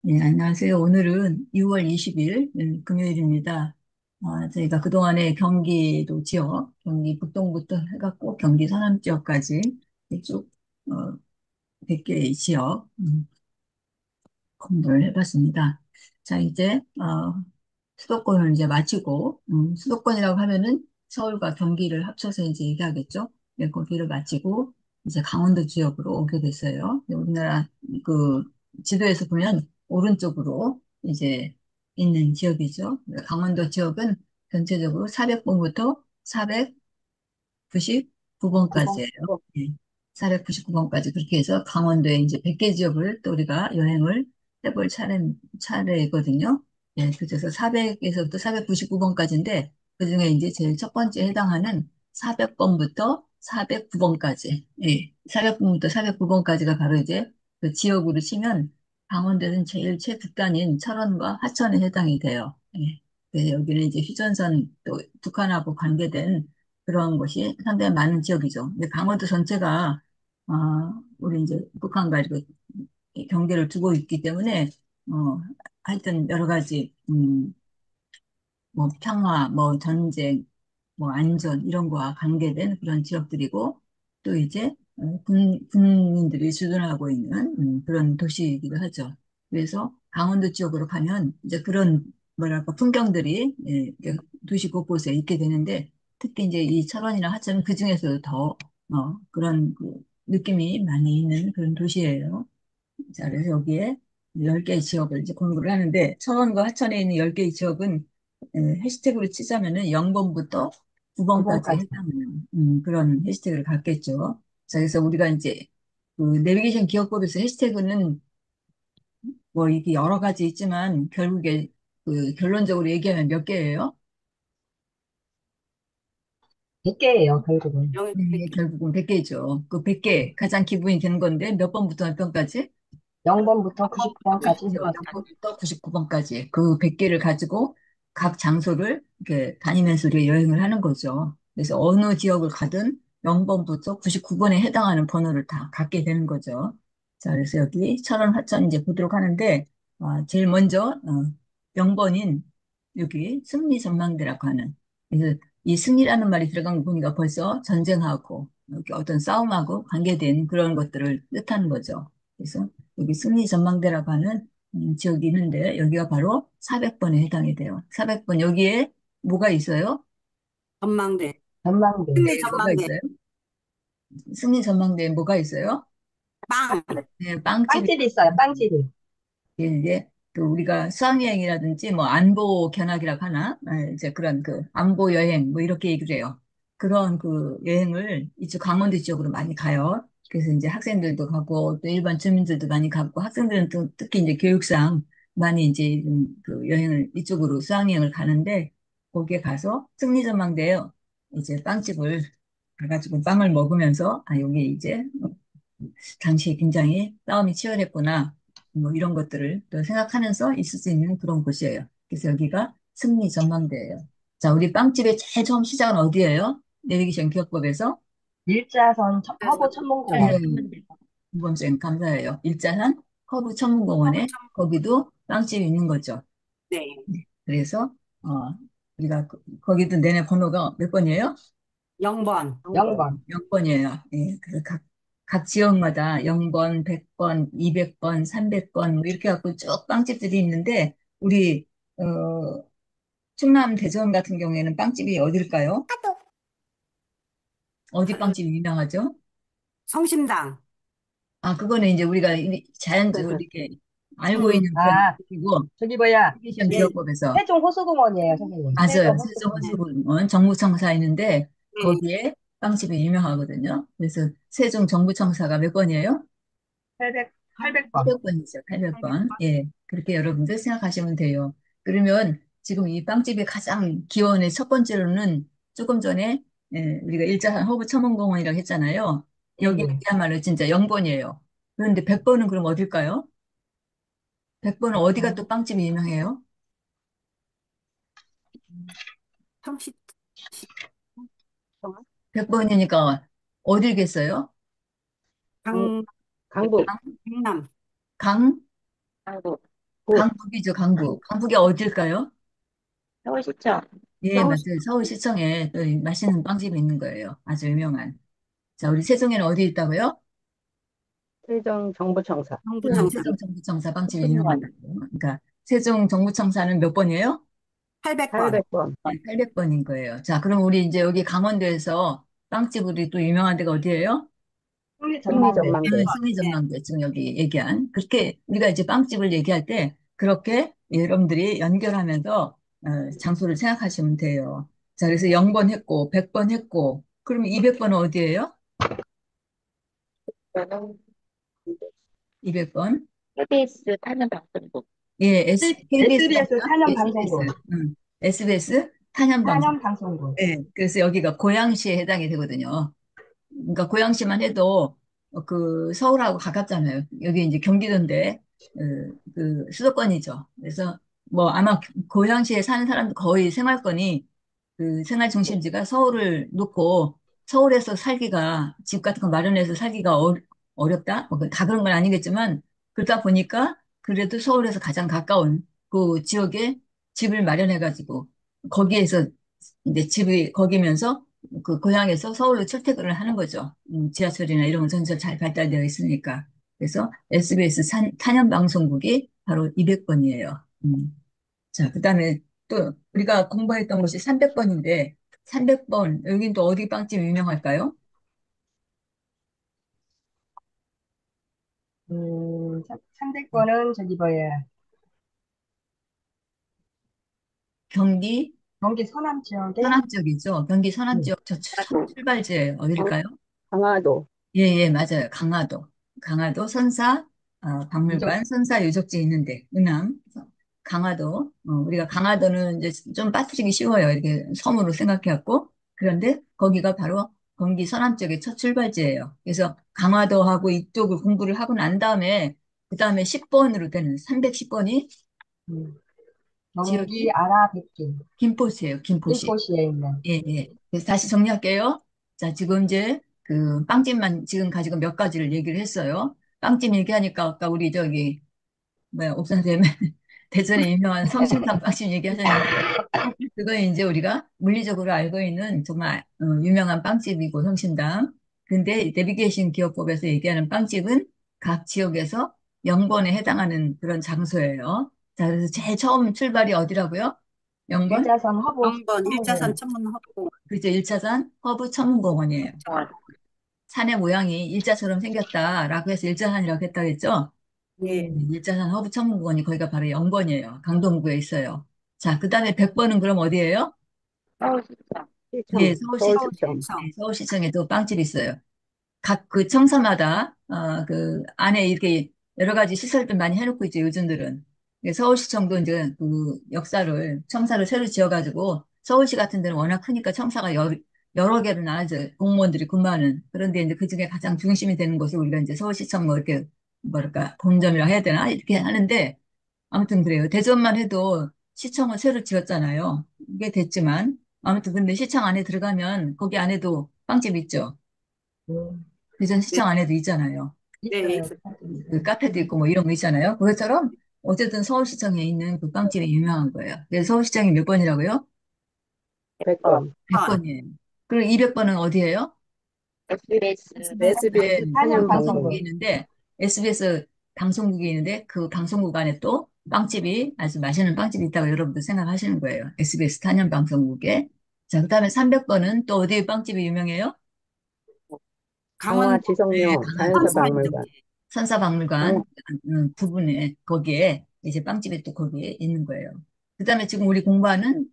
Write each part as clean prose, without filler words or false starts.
네, 안녕하세요. 오늘은 6월 20일 금요일입니다. 저희가 그동안에 경기도 지역, 경기 북동부터 해갖고 경기 서남 지역까지 쭉 100개의 지역 공부를 해봤습니다. 자, 이제 수도권을 이제 마치고 수도권이라고 하면은 서울과 경기를 합쳐서 이제 얘기하겠죠. 네, 거기를 마치고 이제 강원도 지역으로 오게 됐어요. 네, 우리나라 그 지도에서 보면 오른쪽으로 이제 있는 지역이죠. 네, 강원도 지역은 전체적으로 400번부터 구성. 499번까지예요. 499번까지 그렇게 해서 강원도에 이제 100개 지역을 또 우리가 여행을 해볼 차례거든요. 예, 그래서 400에서부터 499번까지인데 그중에 이제 제일 첫 번째 해당하는 400번부터 409번까지. 예, 400번부터 409번까지가 바로 이제 그 지역으로 치면 강원도는 제일 최북단인 철원과 하천에 해당이 돼요. 예. 그래서 여기는 이제 휴전선 또 북한하고 관계된 그런 것이 상당히 많은 지역이죠. 근데 강원도 전체가 우리 이제 북한과 이렇게 경계를 두고 있기 때문에 하여튼 여러 가지 뭐 평화, 뭐 전쟁, 뭐 안전 이런 거와 관계된 그런 지역들이고 또 이제 군민들이 주둔하고 있는 그런 도시이기도 하죠. 그래서 강원도 지역으로 가면 이제 그런 뭐랄까 풍경들이 이렇게 도시 곳곳에 있게 되는데 특히 이제 이 철원이나 하천은 그 중에서도 더 그런 그 느낌이 많이 있는 그런 도시예요. 자, 그래서 여기에 10개의 지역을 이제 공부를 하는데, 천원과 하천에 있는 10개의 지역은 해시태그로 치자면은 0번부터 9번까지 구성까지. 해당하는 그런 해시태그를 갖겠죠. 자, 그래서 우리가 이제 그 내비게이션 기억법에서 해시태그는 뭐 이게 여러 가지 있지만 결국에 그 결론적으로 얘기하면 몇 개예요? 100개예요, 결국은. 영역 네, 100개. 결국은 100개죠. 그 100개 가장 기본이 되는 건데 몇 번부터 몇 번까지? 0번부터 9번부터 99번까지 그죠. 해가지고 0번부터 99번까지 그 100개를 가지고 각 장소를 이렇게 다니면서 우리가 여행을 하는 거죠. 그래서 어느 지역을 가든 0번부터 99번에 해당하는 번호를 다 갖게 되는 거죠. 자, 그래서 여기 철원, 화천 이제 보도록 하는데, 제일 먼저, 0번인 여기 승리 전망대라고 하는. 그래서 이 승리라는 말이 들어간 거 보니까 벌써 전쟁하고, 이렇게 어떤 싸움하고 관계된 그런 것들을 뜻하는 거죠. 그래서 여기 승리 전망대라고 하는 지역이 있는데 여기가 바로 400번에 해당이 돼요. 400번 여기에 뭐가 있어요? 전망대. 전망대. 승리 네, 뭐가 전망대. 있어요? 승리 전망대에 뭐가 있어요? 빵. 네, 빵집이 빵집이 있어요, 빵집이. 이제 또 우리가 수학여행이라든지 뭐 안보 견학이라고 하나 이제 그런 그 안보 여행 뭐 이렇게 얘기를 해요. 그런 그 여행을 이쪽 강원도 지역으로 많이 가요. 그래서 이제 학생들도 가고 또 일반 주민들도 많이 가고 학생들은 또 특히 이제 교육상 많이 이제 그 여행을 이쪽으로 수학여행을 가는데 거기에 가서 승리전망대에 이제 빵집을 가가지고 빵을 먹으면서 여기 이제 당시에 굉장히 싸움이 치열했구나. 뭐 이런 것들을 또 생각하면서 있을 수 있는 그런 곳이에요. 그래서 여기가 승리 전망대예요. 자, 우리 빵집의 제일 처음 시작은 어디예요? 내비게이션 기억법에서? 일자선 그래서 허브 네, 천문공원. 이범생 감사해요. 일자산 허브 천문공원에 거기도 빵집이 있는 거죠. 네. 네. 그래서 우리가 거기도 내내 번호가 몇 번이에요? 0번. 0번. 0번이에요. 예, 그래서 각 지역마다 0번, 100번, 200번, 300번, 뭐 이렇게 갖고 쭉 빵집들이 있는데, 우리, 충남 대전 같은 경우에는 빵집이 어딜까요? 어디 빵집이 유명하죠? 성심당. 그거는 이제 우리가 자연적으로 이렇게 알고 음. 있는 그런 아, 이고 저기 뭐야. 내비게이션 네. 기억법에서 세종 호수공원이에요, 선생님. 세종 맞아요. 호수공원. 세종호수공원 정부청사 있는데, 네. 거기에 빵집이 유명하거든요. 그래서 세종 정부청사가 몇 번이에요? 800번. 800번이죠, 800번. 800번. 예, 그렇게 여러분들 생각하시면 돼요. 그러면 지금 이 빵집의 가장 기원의 첫 번째로는 조금 전에 우리가 일자산 허브 첨언공원이라고 했잖아요. 여기는 예, 그야말로 진짜 0번이에요. 그런데 100번은 그럼 어딜까요? 100번은 어디가 또 빵집이 유명해요? 성시 100번이니까 어딜겠어요? 강, 강 강북. 강, 강남. 강, 강북. 구, 강북이죠, 강북. 강북이 어딜까요? 서울시청. 예, 서울, 맞아요. 서울시청에 또 맛있는 빵집이 있는 거예요. 아주 유명한. 자, 우리 세종에는 어디 있다고요? 세종 정부청사. 정부청사. 세종 정부청사 빵집이 승무원. 유명하다고요. 그러니까 세종 정부청사는 몇 번이에요? 800번. 800번. 네, 800번인 거예요. 자, 그럼 우리 이제 여기 강원도에서 빵집으로 또 유명한 데가 어디예요? 승리전망대. 네. 승리전망대 지금 여기 얘기한. 그렇게 우리가 이제 빵집을 얘기할 때 그렇게 여러분들이 연결하면서 장소를 생각하시면 돼요. 자, 그래서 0번 했고 100번 했고 그러면 200번은 어디예요? 저는 200번. KBS 타는 방송국. 예, KBS SBS 맞죠? 탄현 방송국. SBS. SBS 탄현방송. 탄현 방송국. 네, 그래서 여기가 고양시에 해당이 되거든요. 그러니까 고양시만 해도 그 서울하고 가깝잖아요. 여기 이제 경기도인데 그 수도권이죠. 그래서 뭐 아마 고양시에 사는 사람도 거의 생활권이 그 생활 중심지가 서울을 놓고 서울에서 살기가 집 같은 거 마련해서 살기가 어렵다? 뭐다 그런 건 아니겠지만 그러다 보니까 그래도 서울에서 가장 가까운 그 지역에 집을 마련해가지고 거기에서 이제 집이 거기면서 그 고향에서 서울로 출퇴근을 하는 거죠. 지하철이나 이런 건 전철 잘 발달되어 있으니까. 그래서 SBS 탄현방송국이 바로 200번이에요. 자, 그다음에 또 우리가 공부했던 곳이 300번인데 300번 여긴 또 어디 빵집 유명할까요? 300번은 저기 뭐야. 경기 경기 서남 지역에. 서남 지역이죠. 경기 서남 음. 지역 첫 출발지예요. 어딜까요? 강화도. 예, 예, 맞아요. 강화도. 강화도 선사 유적. 박물관 선사 유적지 있는데 은암 강화도 우리가 강화도는 이제 좀 빠뜨리기 쉬워요. 이렇게 섬으로 생각해갖고 그런데 거기가 바로 경기 서남 쪽의 첫 출발지예요. 그래서 강화도하고 이쪽을 공부를 하고 난 다음에 그 다음에 10번으로 되는 310번이 음. 경기 지역이 아라뱃길. 김포시예요. 김포시. 김포시에 있는. 예, 예. 그래서 다시 정리할게요. 자, 지금 이제 그 빵집만 지금 가지고 몇 가지를 얘기를 했어요. 빵집 얘기하니까 아까 우리 저기 뭐야 옥 선생님 대전에 유명한 성심당 빵집 얘기하셨는데 그거 이제 우리가 물리적으로 알고 있는 정말 유명한 빵집이고 성심당. 근데 내비게이션 기업법에서 얘기하는 빵집은 각 지역에서 영번에 해당하는 그런 장소예요. 자, 그래서 제일 처음 출발이 어디라고요? 영번? 일자선 허브 0번 1차선 천문공원. 천문 허브. 그죠. 1차선 허브 천문공원이에요. 산의 모양이 일자처럼 생겼다라고 해서 일자산이라고 했다겠죠? 예. 일자산 허브 천문공원이 거기가 바로 영번이에요. 강동구에 있어요. 자, 그 다음에 100번은 그럼 어디예요? 서울시청. 네, 시청. 서울시청에, 서울시청. 서울시청. 네, 서울시청에도 빵집이 있어요. 각 그 청사마다 그 안에 이렇게 여러 가지 시설들 많이 해놓고 있죠. 요즘들은 서울시청도 이제 그 역사를 청사를 새로 지어가지고 서울시 같은 데는 워낙 크니까 청사가 여러 개로 나눠져 공무원들이 근무하는 그런데 이제 그 중에 가장 중심이 되는 곳을 우리가 이제 서울시청 뭐 이렇게 뭐랄까 본점이라 해야 되나 이렇게 하는데 아무튼 그래요. 대전만 해도 시청을 새로 지었잖아요. 이게 됐지만 아무튼 근데 시청 안에 들어가면 거기 안에도 빵집 있죠. 음. 대전 네. 시청 안에도 있잖아요. 네. 있어요. 그 있어요. 카페도 있고 뭐 이런 거 있잖아요. 그것처럼 어쨌든 서울시청에 있는 그 빵집이 유명한 거예요. 그래서 서울시청이 몇 번이라고요? 100번. 100번. 100번이에요. 그리고 200번은 어디예요? SBS 네, SBS 탄현 방송국이 방송국. 있는데 SBS 방송국이 있는데 그 방송국 안에 또 빵집이 아주 맛있는 빵집이 있다고 여러분들 생각하시는 거예요. SBS 탄현 방송국에. 자, 그다음에 300번은 또 어디 빵집이 유명해요? 강화 강원도 네, 지성묘 강화도 선사 자연사박물관. 유적지. 선사박물관 강화. 부분에 거기에 이제 빵집이 또 거기에 있는 거예요. 그다음에 지금 우리 공부하는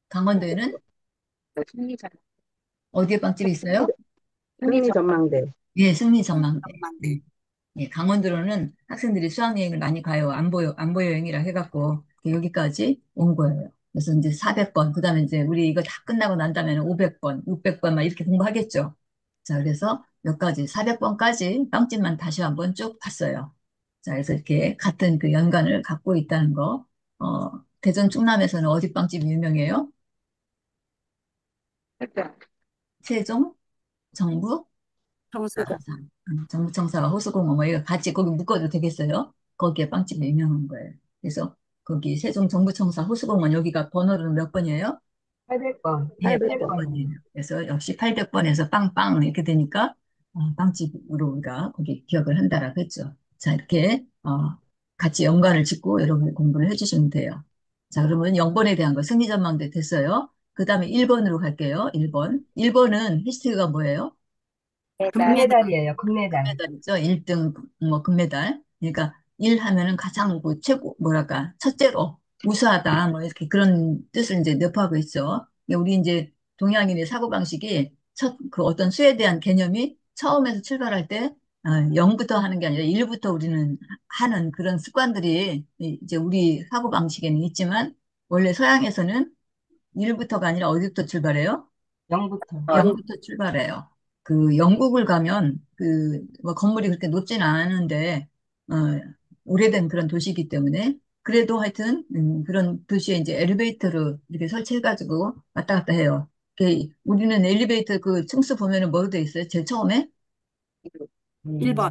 강원도에는 승리전. 어디에 빵집이 있어요? 승리전망대. 예, 승리전망대. 전망대. 예, 예, 강원도로는 학생들이 수학여행을 많이 가요. 안보 여행이라 해갖고 여기까지 온 거예요. 그래서 이제 400번, 그다음에 이제 우리 이거 다 끝나고 난 다음에는 500번, 600번 막 이렇게 공부하겠죠. 자, 그래서 몇 가지, 400번까지 빵집만 다시 한번 쭉 봤어요. 자, 그래서 이렇게 같은 그 연관을 갖고 있다는 거. 대전 충남에서는 어디 빵집이 유명해요? 세종, 정부, 청사. 정부청사가 호수공원 뭐 이거 같이 거기 묶어도 되겠어요? 거기에 빵집이 유명한 거예요. 그래서 거기 세종 정부청사 호수공원 여기가 번호는 몇 번이에요? 800번. 예, 800번. 800번이에요. 그래서 역시 800번에서 빵빵 이렇게 되니까 빵집으로 우리가 거기 기억을 한다라고 했죠. 자, 이렇게 같이 연관을 짓고 여러분이 공부를 해주시면 돼요. 자, 그러면 영번에 대한 거 승리전망대 됐어요. 그 다음에 1번으로 갈게요. 1번. 1번은 해시태그가 뭐예요? 메달. 금메달. 금메달이에요, 금메달. 금메달이죠. 1등 뭐 금메달. 그러니까 일 하면은 가장 뭐 최고 뭐랄까 첫째로 우수하다 뭐 이렇게 그런 뜻을 이제 내포하고 있죠. 근데 우리 이제 동양인의 사고방식이 첫 그 어떤 수에 대한 개념이 처음에서 출발할 때 0부터 하는 게 아니라 1부터 우리는 하는 그런 습관들이 이제 우리 사고방식에는 있지만 원래 서양에서는 1부터가 아니라 어디부터 출발해요? 0부터. 0부터 출발해요. 그 영국을 가면 그뭐 건물이 그렇게 높지는 않은데 어, 오래된 그런 도시이기 때문에 그래도 하여튼 그런 도시에 이제 엘리베이터로 이렇게 설치해가지고 왔다 갔다 해요. 우리는 엘리베이터 그 층수 보면은 뭐로 돼 있어요? 제일 처음에 1번.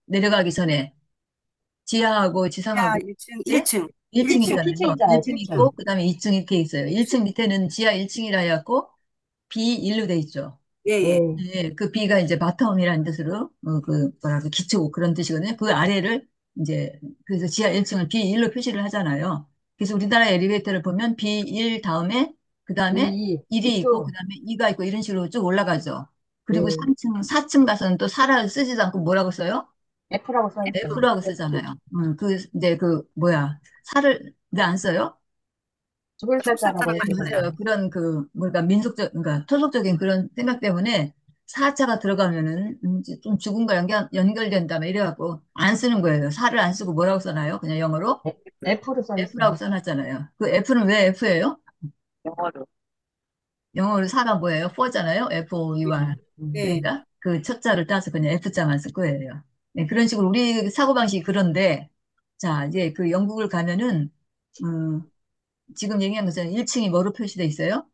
내려가기 전에 지하하고 지하 지상하고 1층, 예? 1층. 1층 1층. 피칭 있잖아요. 있잖아요, 1층 피칭. 있고 그다음에 2층 이렇게 있어요. 1층 밑에는 지하 1층이라 해갖고 B1로 돼 있죠. 예, 예. 예. 예, 그 B가 이제 바텀이라는 뜻으로, 뭐랄까, 기초 그런 뜻이거든요. 그 아래를 이제, 그래서 지하 1층을 B1로 표시를 하잖아요. 그래서 우리나라 엘리베이터를 보면 B1 다음에, 그 다음에 1이 있고, 그 2, 다음에 2가 있고, 이런 식으로 쭉 올라가죠. 그리고 예. 3층, 4층 가서는 또 4를 쓰지도 않고 뭐라고 써요? F라고 써있어요. F라고 F. 쓰잖아요. 이제 뭐야, 4를 왜 안 써요? 죽을 살자라고 축사자가 했을 있어요. 맞아요. 거예요. 그런 뭐랄까, 그러니까 토속적인 그런 생각 때문에 사자가 들어가면은 이제 좀 죽음과 연결된다며 이래갖고 안 쓰는 거예요. 사를 안 쓰고 뭐라고 써놔요? 그냥 영어로? F로 F라고 써있어요. 써놨잖아요. 그 F는 왜 F예요? 영어로. 영어로 사가 뭐예요? For잖아요. F-O-U-R. 음. 예. 그러니까 그 첫자를 따서 그냥 F자만 쓸 거예요. 네, 그런 식으로 우리 사고방식이 그런데 자, 이제 그 영국을 가면은 음, 지금 얘기한 것처럼 1층이 뭐로 표시돼 있어요?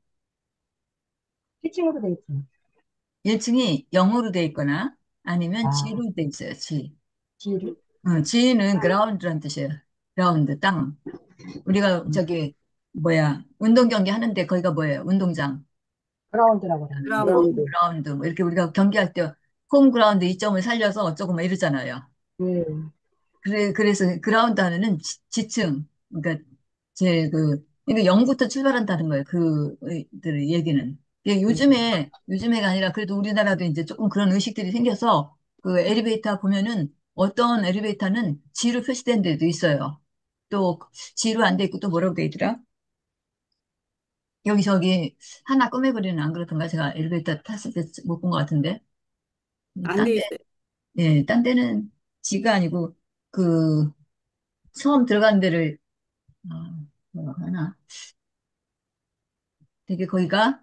피칭으로 돼 있어요. 1층이 영어로 돼 있거나 아니면 아, G로 돼 있어요. G. G를? G는 그라운드란 뜻이에요. 그라운드, 땅. 우리가 저기 뭐야 운동 경기 하는데 거기가 뭐예요? 운동장. 그라운드라고 합니다. 그라운드. 그라운드. 그라운드. 뭐 이렇게 우리가 경기할 때 홈그라운드 이점을 살려서 어쩌고 뭐 이러잖아요. 예. 그래서 그라운드 하면은 지층. 그러니까 이게 0부터 출발한다는 거예요. 그들 얘기는. 이게 요즘에가 아니라 그래도 우리나라도 이제 조금 그런 의식들이 생겨서 그 엘리베이터 보면은 어떤 엘리베이터는 G로 표시된 데도 있어요. 또 G로 안 돼 있고 또 뭐라고 돼 있더라? 여기 하나 꾸며버리는 안 그렇던가? 제가 엘리베이터 탔을 때 못 본 것 같은데. 안 딴 돼 데, 있어요. 예, 딴 데는 G가 아니고 그 처음 들어가는 데를 뭐라고 하나? 되게 거기가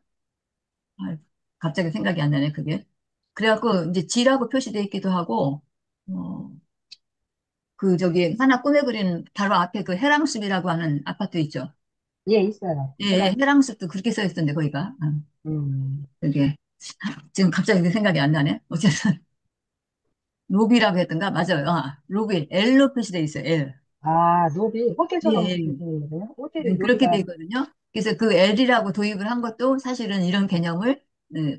아, 갑자기 생각이 안 나네, 그게. 그래갖고, 이제 G라고 표시돼 있기도 하고, 어, 저기, 하나 꾸며그리는 바로 앞에 그 해랑숲이라고 하는 아파트 있죠. 예, 있어요. 예, 예, 해랑, 해랑숲도 그렇게 써 있던데, 거기가. 음. 그게. 지금 갑자기 그 생각이 안 나네. 어쨌든, 로비라고 했던가? 맞아요. 로비. L로 표시돼 있어요, L. 아, 로비. 예, 호텔처럼 예. 되어 있네요. 호텔이 그렇게 돼 로비가, 있거든요. 그래서 그 L이라고 도입을 한 것도 사실은 이런 개념을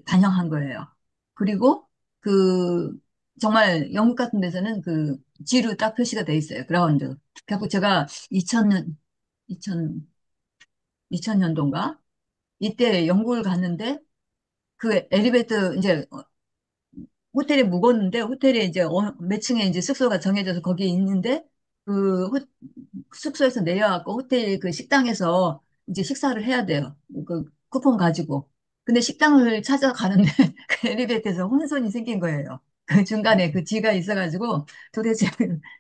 반영한 거예요. 그리고 그 정말 영국 같은 데서는 그 G로 딱 표시가 돼 있어요. 그라운드. 그래서 제가 2000년, 2000, 2000년도인가? 이때 영국을 갔는데 그 엘리베이터 이제 호텔에 묵었는데 호텔에 이제 몇 층에 이제 숙소가 정해져서 거기에 있는데 그 숙소에서 내려갖고 호텔 그 식당에서 이제 식사를 해야 돼요. 그 쿠폰 가지고. 근데 식당을 찾아가는데 그 엘리베이터에서 혼선이 생긴 거예요. 그 중간에 그 지가 있어가지고 도대체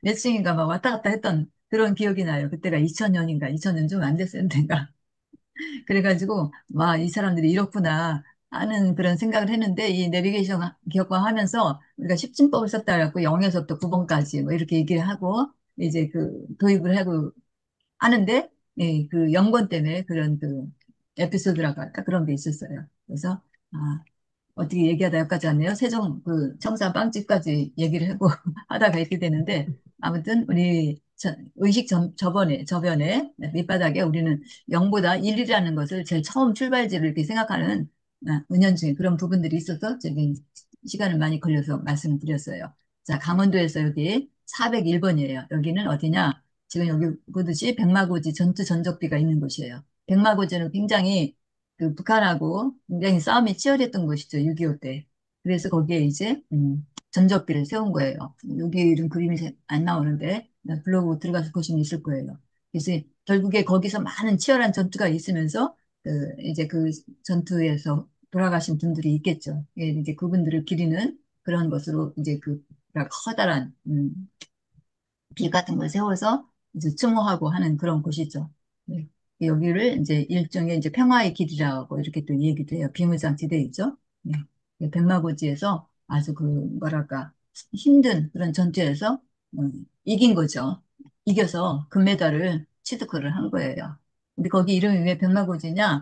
몇 층인가 막 왔다 갔다 했던 그런 기억이 나요. 그때가 2000년인가 2000년 좀 안 됐을 때인가. 그래가지고, 와, 이 사람들이 이렇구나 하는 그런 생각을 했는데, 이 내비게이션 기억화하면서 우리가 십진법을 썼다 그래갖고 0에서부터 9번까지 뭐 이렇게 얘기를 하고, 이제 도입을 하고 하는데, 예, 그 연관 때문에 그런 에피소드라고 할까? 그런 게 있었어요. 그래서, 아, 어떻게 얘기하다 여기까지 왔네요. 세종 청사 빵집까지 얘기를 하고 하다가 이렇게 되는데, 아무튼 우리 저변에 밑바닥에 우리는 0보다 1이라는 것을 제일 처음 출발지를 이렇게 생각하는 은연중에 그런 부분들이 있어서 저기 시간을 많이 걸려서 말씀을 드렸어요. 자, 강원도에서 여기 401번이에요. 여기는 어디냐? 지금 여기 보듯이 백마고지 전투 전적비가 있는 곳이에요. 백마고지는 굉장히 그 북한하고 굉장히 싸움이 치열했던 곳이죠. 6.25 때. 그래서 거기에 이제 전적비를 세운 거예요. 여기 이런 그림이 안 나오는데 블로그 들어가서 보시면 있을 거예요. 그래서 결국에 거기서 많은 치열한 전투가 있으면서 이제 그 전투에서 돌아가신 분들이 있겠죠. 예, 이제 그분들을 기리는 그런 것으로 이제 그 커다란 길 같은 걸 세워서 이제 추모하고 하는 그런 곳이죠. 네. 여기를 이제 일종의 이제 평화의 길이라고 이렇게 또 얘기도 해요. 비무장지대이죠. 네. 백마고지에서 아주 그 뭐랄까 힘든 그런 전투에서 이긴 거죠. 이겨서 금메달을 취득을 한 거예요. 근데 거기 이름이 왜 백마고지냐?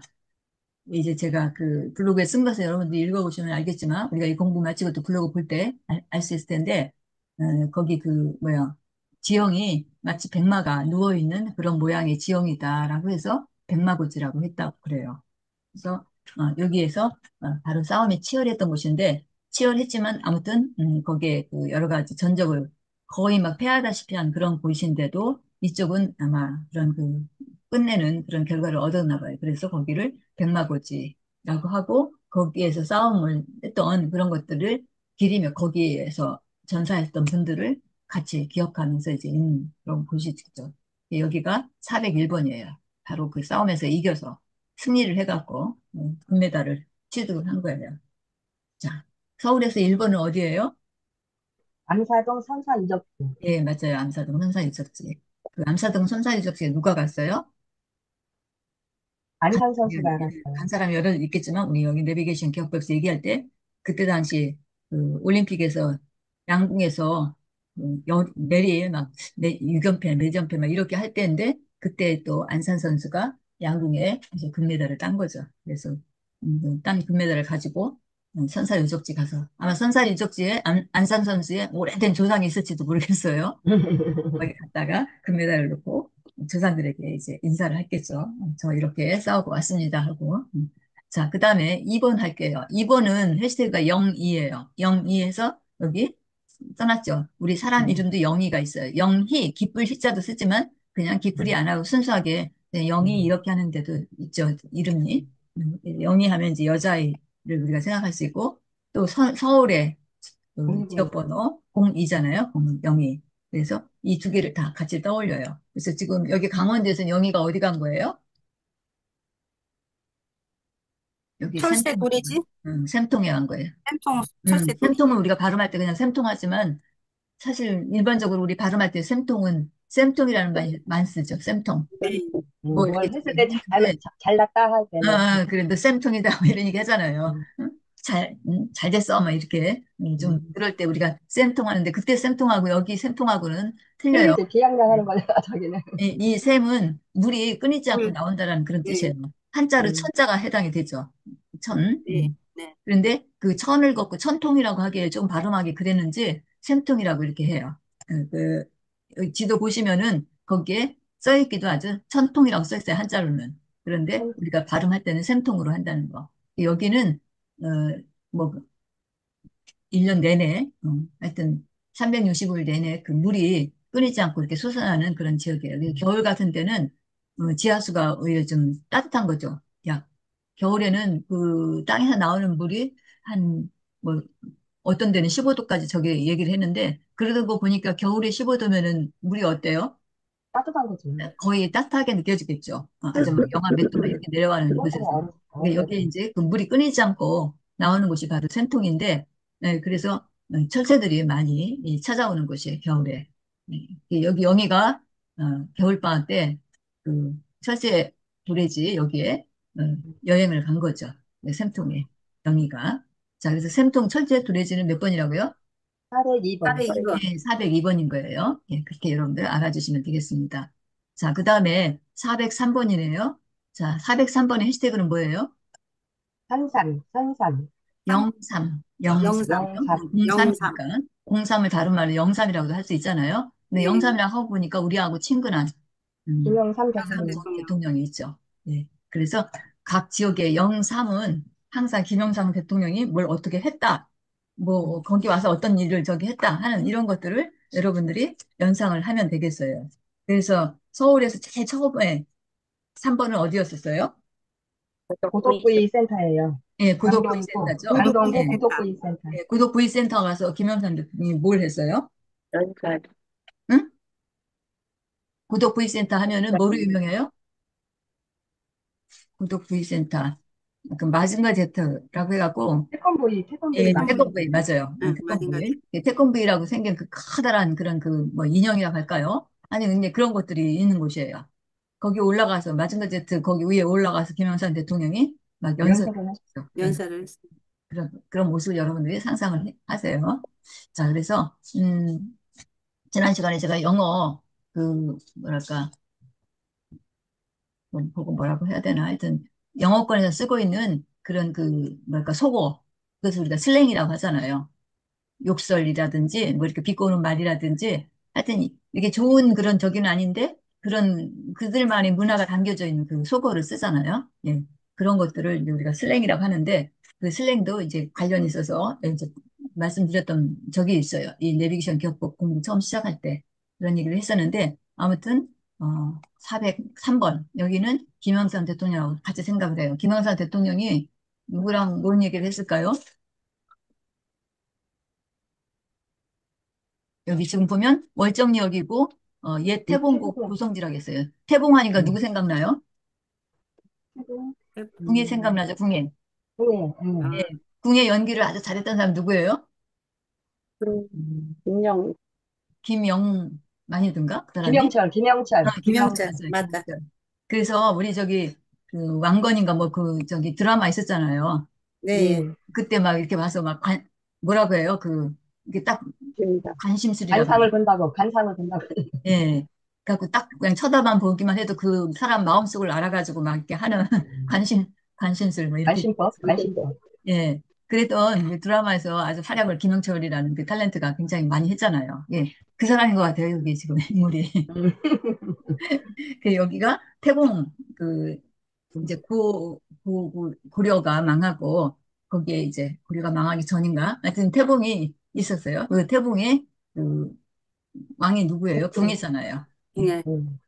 이제 제가 그 블로그에 쓴 것을 여러분들이 읽어보시면 알겠지만 우리가 이 공부 마치고 또 블로그 볼 때 알 수 있을 텐데 거기 그 뭐야 지형이 마치 백마가 누워있는 그런 모양의 지형이다라고 해서 백마고지라고 했다고 그래요. 그래서 여기에서 바로 싸움이 치열했던 곳인데 치열했지만 아무튼 거기에 그 여러 가지 전적을 거의 막 패하다시피 한 그런 곳인데도 이쪽은 아마 그런 그 끝내는 그런 결과를 얻었나 봐요. 그래서 거기를 백마고지라고 하고 거기에서 싸움을 했던 그런 것들을 기리며 거기에서 전사했던 분들을 같이 기억하면서 이제 있는 그런 곳이죠. 여기가 401번이에요. 바로 그 싸움에서 이겨서 승리를 해갖고 금메달을 취득을 한 거예요. 자, 서울에서 1번은 어디예요? 안사동 선사유적지. 예, 맞아요. 암사동 선사유적지. 그 암사동 선사유적지에 누가 갔어요? 간, 안산 선수가 예, 간 알았어요. 사람이 여러 있겠지만 우리 여기 내비게이션 기억법에서 얘기할 때 그때 당시 그 올림픽에서 양궁에서 내리 막 유견패, 매점패 막 이렇게 할 때인데 그때 또 안산 선수가 양궁에 이제 금메달을 딴 거죠. 그래서 딴 금메달을 가지고 선사유적지 가서 아마 선사유적지에 안산 선수의 오래된 조상이 있을지도 모르겠어요. 거기 갔다가 금메달을 놓고 조상들에게 이제 인사를 했겠죠. 저 이렇게 싸우고 왔습니다 하고. 자, 그 다음에 2번 할게요. 2번은 해시태그가 02예요. 02에서 여기 써놨죠. 우리 사람 이름도 영희가 있어요. 영희, 기쁠 희자도 쓰지만 그냥 기쁠이 안 하고 순수하게 영희 이렇게 하는데도 있죠. 이름이. 영희 하면 이제 여자아이를 우리가 생각할 수 있고 또 서울에 그 공부. 지역번호 02잖아요. 02. 그래서 이 두 개를 다 같이 떠올려요. 그래서 지금 여기 강원도에서는 영희가 어디 간 거예요? 여기 철새 도래지? 샘통에 간 거예요. 샘통 철새 도래지. 샘통은 우리가 발음할 때 그냥 샘통하지만 사실 일반적으로 우리 발음할 때 샘통은 샘통이라는 말 많이 쓰죠. 샘통. 네. 뭐 이렇게 뭘 했을 저기 때 홍보에 잘났다 할 때는. 그래 너 샘통이다 뭐 이런 얘기 하잖아요. 음, 응? 잘 됐어 막 이렇게 좀 음. 그럴 때 우리가 샘통 하는데 그때 샘통하고 여기 샘통하고는 틀려요. 틀리지. 비양장 하는 거잖아, 저기는. 이 샘은 물이 끊이지 않고 물, 나온다는 그런 네, 뜻이에요. 한자로 음, 천자가 해당이 되죠. 천. 네, 네. 그런데 그 천을 걷고 천통이라고 하기에 좀 발음하기 그랬는지 샘통이라고 이렇게 해요. 여기 지도 보시면은 거기에 써 있기도 하죠. 천통이라고 써 있어요. 한자로는. 그런데 참, 우리가 발음할 때는 샘통으로 한다는 거. 여기는 뭐 1년 내내, 하여튼 365일 내내 그 물이 끊이지 않고 이렇게 솟아나는 그런 지역이에요. 그래서 겨울 같은 때는 지하수가 오히려 좀 따뜻한 거죠. 야, 겨울에는 그 땅에서 나오는 물이 한, 뭐, 어떤 데는 15도까지 저기 얘기를 했는데, 그러던 거 보니까 겨울에 15도면은 물이 어때요? 따뜻한 거지. 거의 따뜻하게 느껴지겠죠. 아주 막 영하 몇 도 막 이렇게 내려가는 그건 곳에서. 근데 어렸을 여기 때. 이제 그 물이 끊이지 않고 나오는 곳이 바로 샘통인데, 네, 그래서 철새들이 많이 찾아오는 곳이에요, 겨울에. 네, 여기 영희가 겨울방학 때 그 철새 도래지 여기에 여행을 간 거죠. 네, 샘통에 영희가. 자, 그래서 샘통 철새 도래지는 몇 번이라고요? 402번. 402번. 네, 402번인 거예요. 예, 그렇게 여러분들 알아주시면 되겠습니다. 자, 그 다음에 403번이네요. 자, 403번의 해시태그는 뭐예요? 산산, 산산, 03, 영삼, 03이요. 영삼. 03. 03이니까. 03을 다른 말로 03이라고도 할 수 있잖아요. 근데 네. 영삼이랑 하고 보니까 우리하고 친근한 김영삼 김영삼 대통령. 대통령. 대통령이 있죠. 예. 그래서 각 지역의 영삼은 항상 김영삼 대통령이 뭘 어떻게 했다, 뭐 거기 와서 어떤 일을 저기 했다 하는 이런 것들을 여러분들이 연상을 하면 되겠어요. 그래서 서울에서 제일 처음에 3번은 어디였었어요? 고독부위 센터예요. 예, 강동구, 고독부위센터죠. 강동구 예, 고독부위센터. 고독부위 센터. 예, 고독부위센터 가서 김영삼 대통령이 뭘 했어요? 여기까지. 응? 고독부위센터 하면은 뭐로 유명해요? 고독부위센터. 그 마징가 제트라고 해갖고 태권부위 예, 맞아요. 태권부위. 태권브이 맞아요. 응, 마징가. 태권브이. 예, 태권브이라고 생긴 그 커다란 그런 그 뭐 인형이라고 할까요? 아니 근데 그런 것들이 있는 곳이에요. 거기 올라가서 마징가 제트 거기 위에 올라가서 김영삼 대통령이 막 연설을 연설을 하셨어요. 했죠. 예, 연설을 했어. 그런 모습을 여러분들이 상상을 하세요. 자, 그래서 지난 시간에 제가 영어 그 뭐랄까 보고 뭐라고 해야 되나 하여튼 영어권에서 쓰고 있는 그런 그 뭐랄까 속어 그것을 우리가 슬랭이라고 하잖아요. 욕설이라든지 뭐 이렇게 비꼬는 말이라든지 하여튼 이게 좋은 그런 적은 아닌데 그런 그들만의 문화가 담겨져 있는 그 속어를 쓰잖아요. 예. 그런 것들을 이제 우리가 슬랭이라고 하는데 그 슬랭도 이제 관련이 있어서 이제 말씀드렸던 적이 있어요. 이 내비게이션 기억법 공부 처음 시작할 때 그런 얘기를 했었는데 아무튼 403번 여기는 김영삼 대통령하고 같이 생각을 해요. 김영삼 대통령이 누구랑 뭔 얘기를 했을까요? 여기 지금 보면 월정리역이고 옛 태봉국 태국, 도성지라고 했어요. 태봉하니까 누구 음, 생각나요? 태국, 궁예 생각나죠, 궁예. 예, 예. 아, 궁예 연기를 아주 잘했던 사람 누구예요? 김영, 김영만이든가 그 사람이? 김영철, 김영철. 맞아요, 맞다. 김영철. 그래서 우리 저기 그 왕건인가 뭐 그 저기 드라마 있었잖아요. 예. 네. 그때 막 이렇게 와서 막 뭐라고 해요? 그 이게 딱 김다. 관심술이라고 하죠. 간상을 본다고. 예. 그래갖고 딱 그냥 쳐다만 보기만 해도 그 사람 마음속을 알아가지고 막 이렇게 하는 관심술 뭐 이렇게 관심법. 예. 그랬던 그 드라마에서 아주 활약을 김영철이라는 그 탤런트가 굉장히 많이 했잖아요. 예. 그 사람인 것 같아요. 여기 지금 인물이. 음, 그 여기가 태봉 그 이제 고려가 망하고 거기에 이제 고려가 망하기 전인가? 하여튼 태봉이 있었어요. 그 태봉의 그 왕이 누구예요? 궁이잖아요. 예. 예. 음.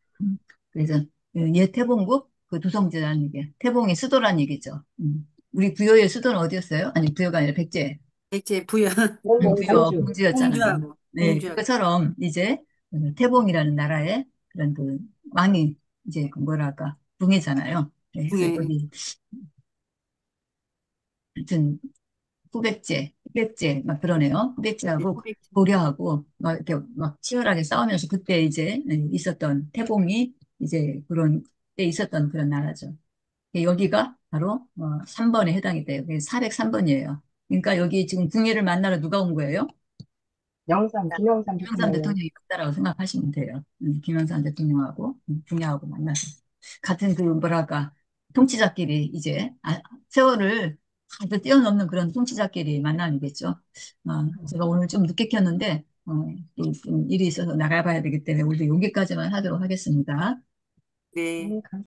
그래서 옛 태봉국 그 도성지라는 얘기, 태봉의 수도라는 얘기죠. 우리 부여의 수도는 어디였어요? 아니 부여가 아니라 백제. 백제 부여. 부여 공주. 공주였잖아요. 공주하고, 네, 공주하고. 그것처럼 이제 태봉이라는 나라의 그런 그 왕이 이제 그 뭐랄까 궁이잖아요. 네, 그래서 예. 여기 하여튼 후백제 막 그러네요. 네, 후백제하고 후백제. 고려하고 막 이렇게 막 치열하게 싸우면서 그때 이제 있었던 태봉이 이제 그런 때 있었던 그런 나라죠. 여기가 바로 3번에 해당이 돼요. 그래서 403번이에요. 그러니까 여기 지금 궁예를 만나러 누가 온 거예요? 김영삼 김영삼 대통령이요. 대통령이 왔다라고 생각하시면 돼요. 김영삼 대통령하고 궁예하고 만나서 같은 그 뭐랄까 통치자끼리 이제 세월을 아주 뛰어넘는 그런 통치자끼리 만남이겠죠. 제가 오늘 좀 늦게 켰는데 또좀 일이 있어서 나가봐야 되기 때문에 오늘 여기까지만 하도록 하겠습니다. 네. 네,